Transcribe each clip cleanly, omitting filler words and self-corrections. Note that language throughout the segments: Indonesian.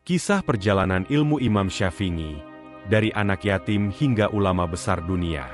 Kisah perjalanan ilmu Imam Syafi'i, dari anak yatim hingga ulama besar dunia.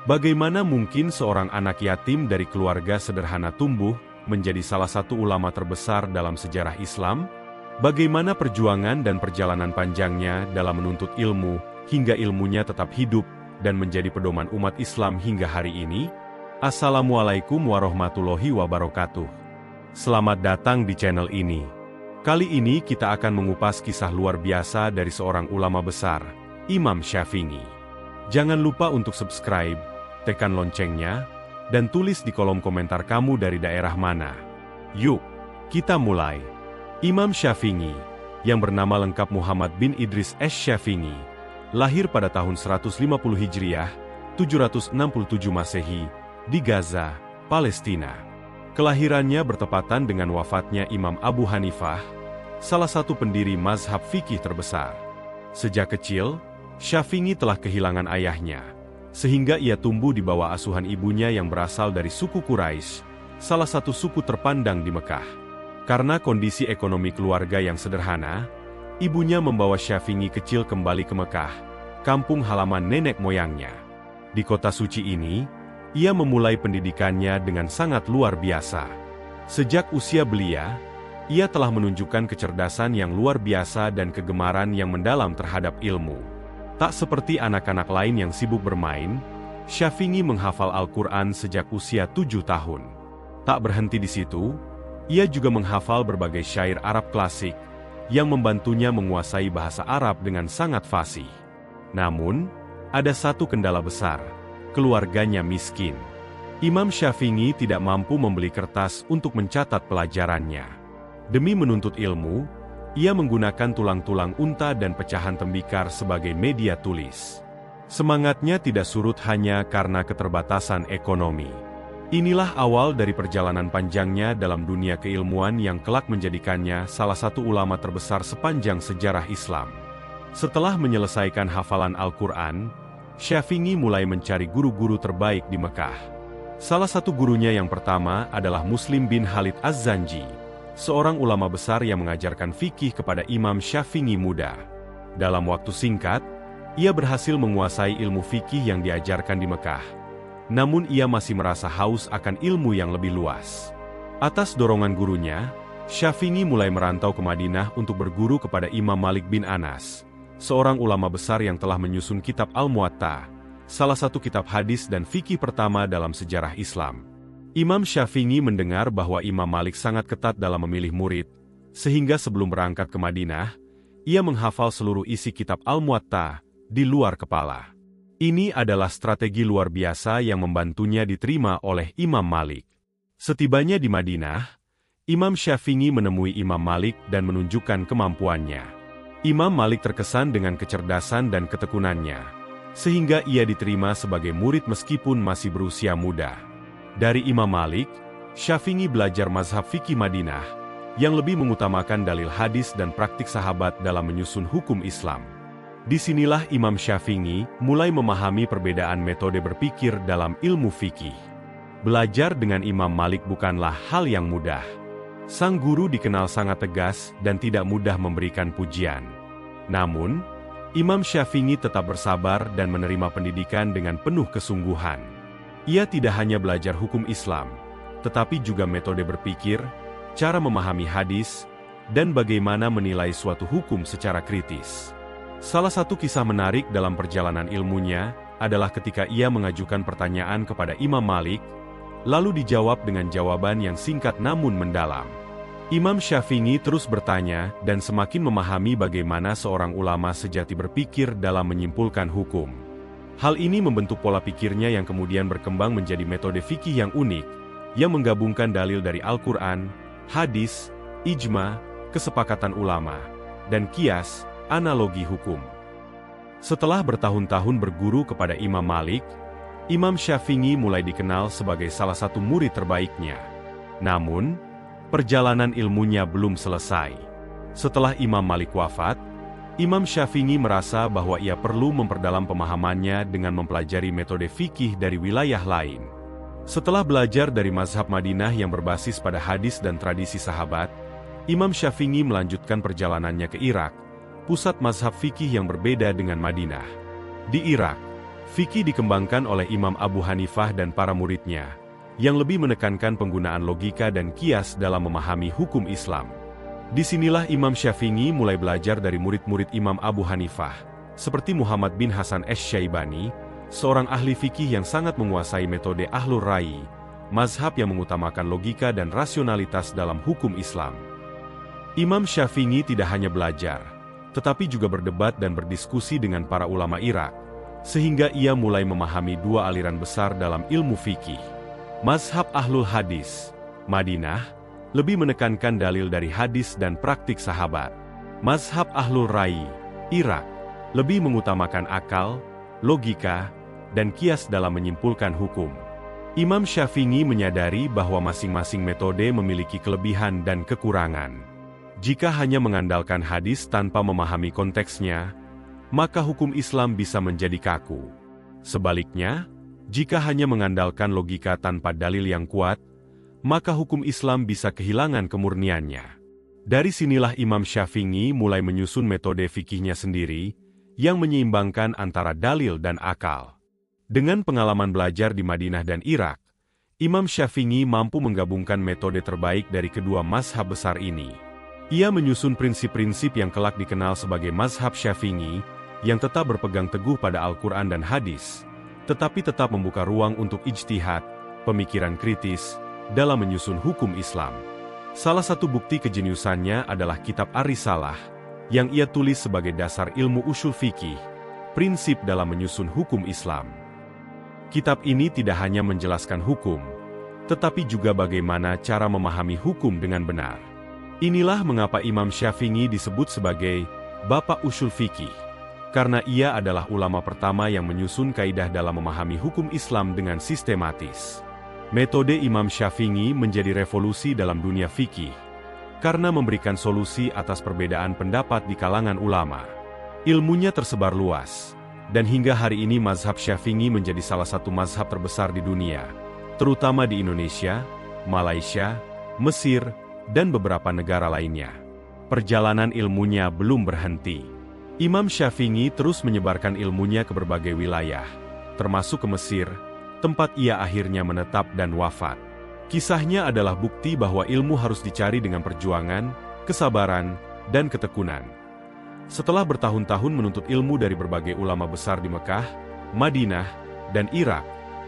Bagaimana mungkin seorang anak yatim dari keluarga sederhana tumbuh menjadi salah satu ulama terbesar dalam sejarah Islam? Bagaimana perjuangan dan perjalanan panjangnya dalam menuntut ilmu, hingga ilmunya tetap hidup dan menjadi pedoman umat Islam hingga hari ini? Assalamualaikum warahmatullahi wabarakatuh. Selamat datang di channel ini. Kali ini kita akan mengupas kisah luar biasa dari seorang ulama besar, Imam Syafi'i. Jangan lupa untuk subscribe, tekan loncengnya, dan tulis di kolom komentar kamu dari daerah mana. Yuk, kita mulai. Imam Syafi'i, yang bernama lengkap Muhammad bin Idris Syafi'i, lahir pada tahun 150 Hijriah, 767 Masehi, di Gaza, Palestina. Kelahirannya bertepatan dengan wafatnya Imam Abu Hanifah, salah satu pendiri mazhab fikih terbesar. Sejak kecil, Syafi'i telah kehilangan ayahnya, sehingga ia tumbuh di bawah asuhan ibunya yang berasal dari suku Quraisy, salah satu suku terpandang di Mekah. Karena kondisi ekonomi keluarga yang sederhana, ibunya membawa Syafi'i kecil kembali ke Mekah, kampung halaman nenek moyangnya. Di kota suci ini, ia memulai pendidikannya dengan sangat luar biasa. Sejak usia belia, ia telah menunjukkan kecerdasan yang luar biasa dan kegemaran yang mendalam terhadap ilmu. Tak seperti anak-anak lain yang sibuk bermain, Syafi'i menghafal Al-Quran sejak usia 7 tahun. Tak berhenti di situ, ia juga menghafal berbagai syair Arab klasik, yang membantunya menguasai bahasa Arab dengan sangat fasih. Namun, ada satu kendala besar. Keluarganya miskin. Imam Syafi'i tidak mampu membeli kertas untuk mencatat pelajarannya. Demi menuntut ilmu, ia menggunakan tulang-tulang unta dan pecahan tembikar sebagai media tulis. Semangatnya tidak surut hanya karena keterbatasan ekonomi. Inilah awal dari perjalanan panjangnya dalam dunia keilmuan yang kelak menjadikannya salah satu ulama terbesar sepanjang sejarah Islam. Setelah menyelesaikan hafalan Al-Quran, Syafi'i mulai mencari guru-guru terbaik di Mekah. Salah satu gurunya yang pertama adalah Muslim bin Khalid Az-Zanji, seorang ulama besar yang mengajarkan fikih kepada Imam Syafi'i muda. Dalam waktu singkat, ia berhasil menguasai ilmu fikih yang diajarkan di Mekah. Namun ia masih merasa haus akan ilmu yang lebih luas. Atas dorongan gurunya, Syafi'i mulai merantau ke Madinah untuk berguru kepada Imam Malik bin Anas, seorang ulama besar yang telah menyusun kitab Al-Muwatta, salah satu kitab hadis dan fikih pertama dalam sejarah Islam. Imam Syafi'i mendengar bahwa Imam Malik sangat ketat dalam memilih murid, sehingga sebelum berangkat ke Madinah, ia menghafal seluruh isi kitab Al-Muwatta di luar kepala. Ini adalah strategi luar biasa yang membantunya diterima oleh Imam Malik. Setibanya di Madinah, Imam Syafi'i menemui Imam Malik dan menunjukkan kemampuannya. Imam Malik terkesan dengan kecerdasan dan ketekunannya, sehingga ia diterima sebagai murid meskipun masih berusia muda. Dari Imam Malik, Syafi'i belajar mazhab fikih Madinah, yang lebih mengutamakan dalil hadis dan praktik sahabat dalam menyusun hukum Islam. Disinilah Imam Syafi'i mulai memahami perbedaan metode berpikir dalam ilmu fikih. Belajar dengan Imam Malik bukanlah hal yang mudah. Sang guru dikenal sangat tegas dan tidak mudah memberikan pujian. Namun, Imam Syafi'i tetap bersabar dan menerima pendidikan dengan penuh kesungguhan. Ia tidak hanya belajar hukum Islam, tetapi juga metode berpikir, cara memahami hadis, dan bagaimana menilai suatu hukum secara kritis. Salah satu kisah menarik dalam perjalanan ilmunya adalah ketika ia mengajukan pertanyaan kepada Imam Malik, lalu dijawab dengan jawaban yang singkat namun mendalam. Imam Syafi'i terus bertanya dan semakin memahami bagaimana seorang ulama sejati berpikir dalam menyimpulkan hukum. Hal ini membentuk pola pikirnya yang kemudian berkembang menjadi metode fikih yang unik, yang menggabungkan dalil dari Al-Quran, hadis, ijma, kesepakatan ulama, dan kias, analogi hukum. Setelah bertahun-tahun berguru kepada Imam Malik, Imam Syafi'i mulai dikenal sebagai salah satu murid terbaiknya. Namun, perjalanan ilmunya belum selesai. Setelah Imam Malik wafat, Imam Syafi'i merasa bahwa ia perlu memperdalam pemahamannya dengan mempelajari metode fikih dari wilayah lain. Setelah belajar dari mazhab Madinah yang berbasis pada hadis dan tradisi sahabat, Imam Syafi'i melanjutkan perjalanannya ke Irak, pusat mazhab fikih yang berbeda dengan Madinah. Di Irak, fikih dikembangkan oleh Imam Abu Hanifah dan para muridnya, yang lebih menekankan penggunaan logika dan kias dalam memahami hukum Islam. Disinilah Imam Syafi'i mulai belajar dari murid-murid Imam Abu Hanifah, seperti Muhammad bin Hasan Asy-Syaibani, seorang ahli fikih yang sangat menguasai metode Ahlur Ra'yi, mazhab yang mengutamakan logika dan rasionalitas dalam hukum Islam. Imam Syafi'i tidak hanya belajar, tetapi juga berdebat dan berdiskusi dengan para ulama Irak, sehingga ia mulai memahami dua aliran besar dalam ilmu fikih. Mazhab Ahlul Hadis, Madinah, lebih menekankan dalil dari hadis dan praktik sahabat. Mazhab Ahlul Ra'yi, Irak, lebih mengutamakan akal, logika, dan kias dalam menyimpulkan hukum. Imam Syafi'i menyadari bahwa masing-masing metode memiliki kelebihan dan kekurangan. Jika hanya mengandalkan hadis tanpa memahami konteksnya, maka hukum Islam bisa menjadi kaku. Sebaliknya, jika hanya mengandalkan logika tanpa dalil yang kuat, maka hukum Islam bisa kehilangan kemurniannya. Dari sinilah Imam Syafi'i mulai menyusun metode fikihnya sendiri, yang menyeimbangkan antara dalil dan akal. Dengan pengalaman belajar di Madinah dan Irak, Imam Syafi'i mampu menggabungkan metode terbaik dari kedua mazhab besar ini. Ia menyusun prinsip-prinsip yang kelak dikenal sebagai mazhab Syafi'i, yang tetap berpegang teguh pada Al-Quran dan hadis, tetapi tetap membuka ruang untuk ijtihad, pemikiran kritis, dalam menyusun hukum Islam. Salah satu bukti kejeniusannya adalah kitab Ar-Risalah, yang ia tulis sebagai dasar ilmu ushul fikih, prinsip dalam menyusun hukum Islam. Kitab ini tidak hanya menjelaskan hukum, tetapi juga bagaimana cara memahami hukum dengan benar. Inilah mengapa Imam Syafi'i disebut sebagai Bapak Ushul Fikih, karena ia adalah ulama pertama yang menyusun kaidah dalam memahami hukum Islam dengan sistematis. Metode Imam Syafi'i menjadi revolusi dalam dunia fikih, karena memberikan solusi atas perbedaan pendapat di kalangan ulama. Ilmunya tersebar luas, dan hingga hari ini mazhab Syafi'i menjadi salah satu mazhab terbesar di dunia, terutama di Indonesia, Malaysia, Mesir, dan beberapa negara lainnya. Perjalanan ilmunya belum berhenti. Imam Syafi'i terus menyebarkan ilmunya ke berbagai wilayah, termasuk ke Mesir, tempat ia akhirnya menetap dan wafat. Kisahnya adalah bukti bahwa ilmu harus dicari dengan perjuangan, kesabaran, dan ketekunan. Setelah bertahun-tahun menuntut ilmu dari berbagai ulama besar di Mekah, Madinah, dan Irak,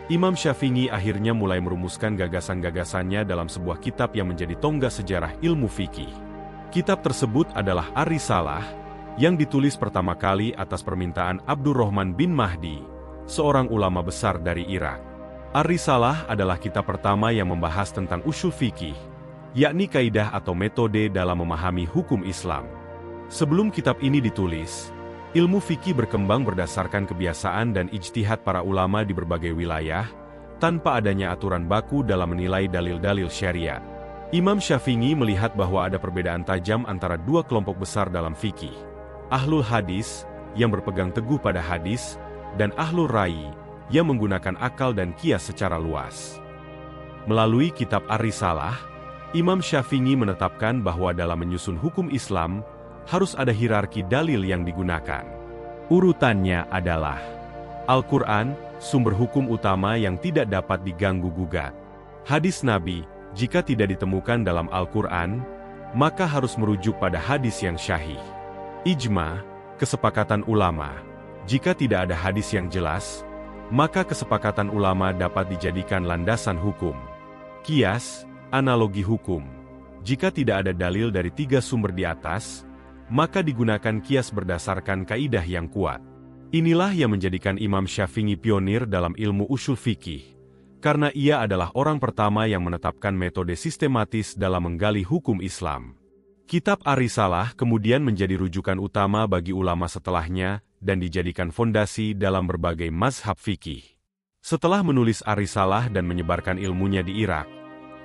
Imam Syafi'i akhirnya mulai merumuskan gagasan-gagasannya dalam sebuah kitab yang menjadi tonggak sejarah ilmu fikih. Kitab tersebut adalah Ar-Risalah, yang ditulis pertama kali atas permintaan Abdurrahman bin Mahdi, seorang ulama besar dari Irak. Ar-Risalah adalah kitab pertama yang membahas tentang ushul fikih, yakni kaidah atau metode dalam memahami hukum Islam. Sebelum kitab ini ditulis, ilmu fikih berkembang berdasarkan kebiasaan dan ijtihad para ulama di berbagai wilayah, tanpa adanya aturan baku dalam menilai dalil-dalil syariat. Imam Syafi'i melihat bahwa ada perbedaan tajam antara dua kelompok besar dalam fikih, Ahlul Hadis, yang berpegang teguh pada hadis, dan Ahlul Ra'yi, yang menggunakan akal dan kias secara luas. Melalui kitab Ar-Risalah, Imam Syafi'i menetapkan bahwa dalam menyusun hukum Islam, harus ada hierarki dalil yang digunakan. Urutannya adalah Al-Quran, sumber hukum utama yang tidak dapat diganggu-gugat. Hadis Nabi, jika tidak ditemukan dalam Al-Quran, maka harus merujuk pada hadis yang syahih. Ijma, kesepakatan ulama. Jika tidak ada hadis yang jelas, maka kesepakatan ulama dapat dijadikan landasan hukum. Kias, analogi hukum. Jika tidak ada dalil dari tiga sumber di atas, maka digunakan kias berdasarkan kaidah yang kuat. Inilah yang menjadikan Imam Syafi'i pionir dalam ilmu ushul fikih, karena ia adalah orang pertama yang menetapkan metode sistematis dalam menggali hukum Islam. Kitab Ar-Risalah kemudian menjadi rujukan utama bagi ulama setelahnya dan dijadikan fondasi dalam berbagai mazhab fikih. Setelah menulis Ar-Risalah dan menyebarkan ilmunya di Irak,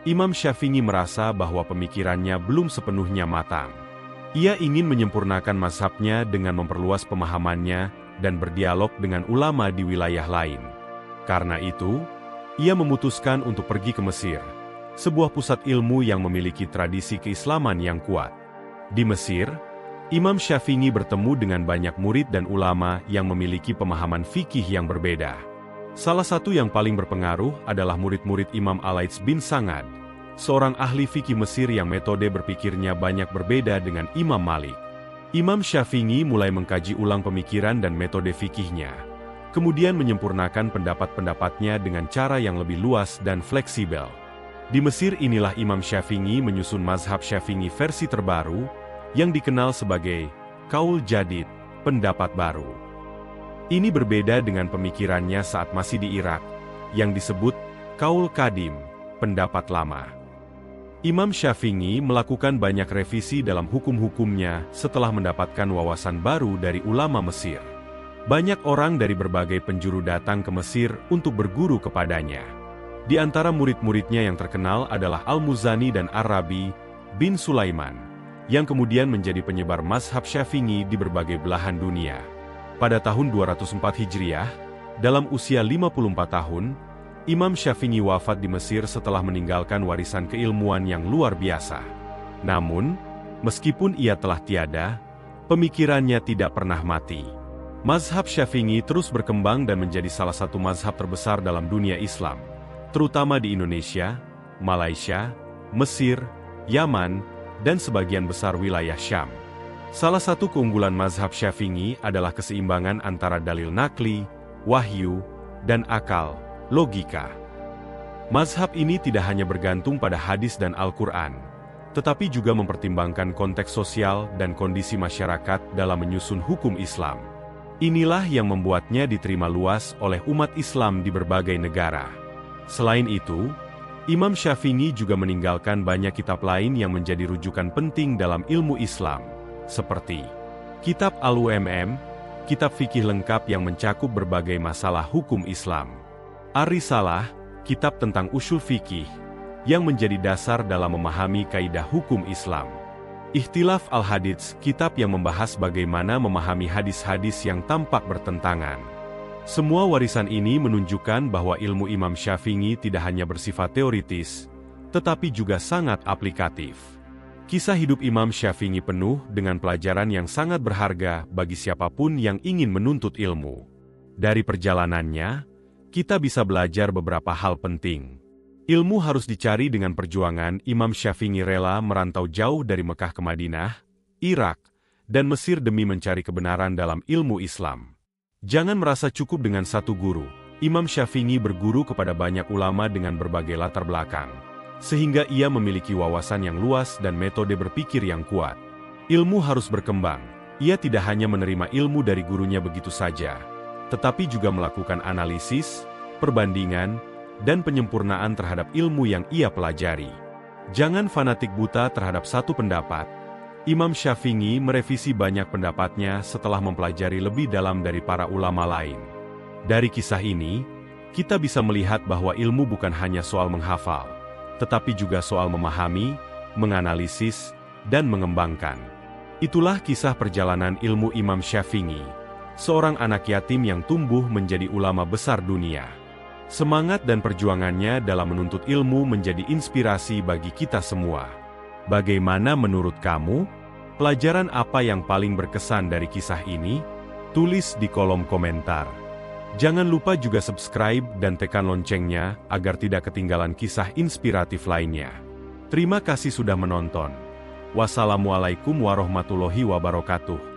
Imam Syafi'i merasa bahwa pemikirannya belum sepenuhnya matang. Ia ingin menyempurnakan mazhabnya dengan memperluas pemahamannya dan berdialog dengan ulama di wilayah lain. Karena itu, ia memutuskan untuk pergi ke Mesir, sebuah pusat ilmu yang memiliki tradisi keislaman yang kuat. Di Mesir, Imam Syafi'i bertemu dengan banyak murid dan ulama yang memiliki pemahaman fikih yang berbeda. Salah satu yang paling berpengaruh adalah murid-murid Imam Al-Laits bin Sa'ad, seorang ahli fikih Mesir yang metode berpikirnya banyak berbeda dengan Imam Malik. Imam Syafi'i mulai mengkaji ulang pemikiran dan metode fikihnya, kemudian menyempurnakan pendapat-pendapatnya dengan cara yang lebih luas dan fleksibel. Di Mesir inilah Imam Syafi'i menyusun mazhab Syafi'i versi terbaru, yang dikenal sebagai Qaul Jadid, pendapat baru. Ini berbeda dengan pemikirannya saat masih di Irak, yang disebut Qaul Qadim, pendapat lama. Imam Syafi'i melakukan banyak revisi dalam hukum-hukumnya setelah mendapatkan wawasan baru dari ulama Mesir. Banyak orang dari berbagai penjuru datang ke Mesir untuk berguru kepadanya. Di antara murid-muridnya yang terkenal adalah Al-Muzani dan Ar-Rabi bin Sulaiman, yang kemudian menjadi penyebar mazhab Syafi'i di berbagai belahan dunia. Pada tahun 204 Hijriah, dalam usia 54 tahun, Imam Syafi'i wafat di Mesir setelah meninggalkan warisan keilmuan yang luar biasa. Namun, meskipun ia telah tiada, pemikirannya tidak pernah mati. Mazhab Syafi'i terus berkembang dan menjadi salah satu mazhab terbesar dalam dunia Islam, terutama di Indonesia, Malaysia, Mesir, Yaman, dan sebagian besar wilayah Syam. Salah satu keunggulan mazhab Syafi'i adalah keseimbangan antara dalil nakli, wahyu, dan akal, logika. Mazhab ini tidak hanya bergantung pada hadis dan Al-Quran, tetapi juga mempertimbangkan konteks sosial dan kondisi masyarakat dalam menyusun hukum Islam. Inilah yang membuatnya diterima luas oleh umat Islam di berbagai negara. Selain itu, Imam Syafi'i juga meninggalkan banyak kitab lain yang menjadi rujukan penting dalam ilmu Islam, seperti Kitab Al-Umm, kitab fikih lengkap yang mencakup berbagai masalah hukum Islam. Ar-Risalah, kitab tentang usul fikih, yang menjadi dasar dalam memahami kaidah hukum Islam. Ikhtilaf Al-Hadits, kitab yang membahas bagaimana memahami hadis-hadis yang tampak bertentangan. Semua warisan ini menunjukkan bahwa ilmu Imam Syafi'i tidak hanya bersifat teoritis, tetapi juga sangat aplikatif. Kisah hidup Imam Syafi'i penuh dengan pelajaran yang sangat berharga bagi siapapun yang ingin menuntut ilmu. Dari perjalanannya, kita bisa belajar beberapa hal penting. Ilmu harus dicari dengan perjuangan. Imam Syafi'i rela merantau jauh dari Mekah ke Madinah, Irak, dan Mesir demi mencari kebenaran dalam ilmu Islam. Jangan merasa cukup dengan satu guru. Imam Syafi'i berguru kepada banyak ulama dengan berbagai latar belakang, sehingga ia memiliki wawasan yang luas dan metode berpikir yang kuat. Ilmu harus berkembang. Ia tidak hanya menerima ilmu dari gurunya begitu saja, tetapi juga melakukan analisis, perbandingan, dan penyempurnaan terhadap ilmu yang ia pelajari. Jangan fanatik buta terhadap satu pendapat. Imam Syafi'i merevisi banyak pendapatnya setelah mempelajari lebih dalam dari para ulama lain. Dari kisah ini, kita bisa melihat bahwa ilmu bukan hanya soal menghafal, tetapi juga soal memahami, menganalisis, dan mengembangkan. Itulah kisah perjalanan ilmu Imam Syafi'i, seorang anak yatim yang tumbuh menjadi ulama besar dunia. Semangat dan perjuangannya dalam menuntut ilmu menjadi inspirasi bagi kita semua. Bagaimana menurut kamu? Pelajaran apa yang paling berkesan dari kisah ini? Tulis di kolom komentar. Jangan lupa juga subscribe dan tekan loncengnya agar tidak ketinggalan kisah inspiratif lainnya. Terima kasih sudah menonton. Wassalamualaikum warahmatullahi wabarakatuh.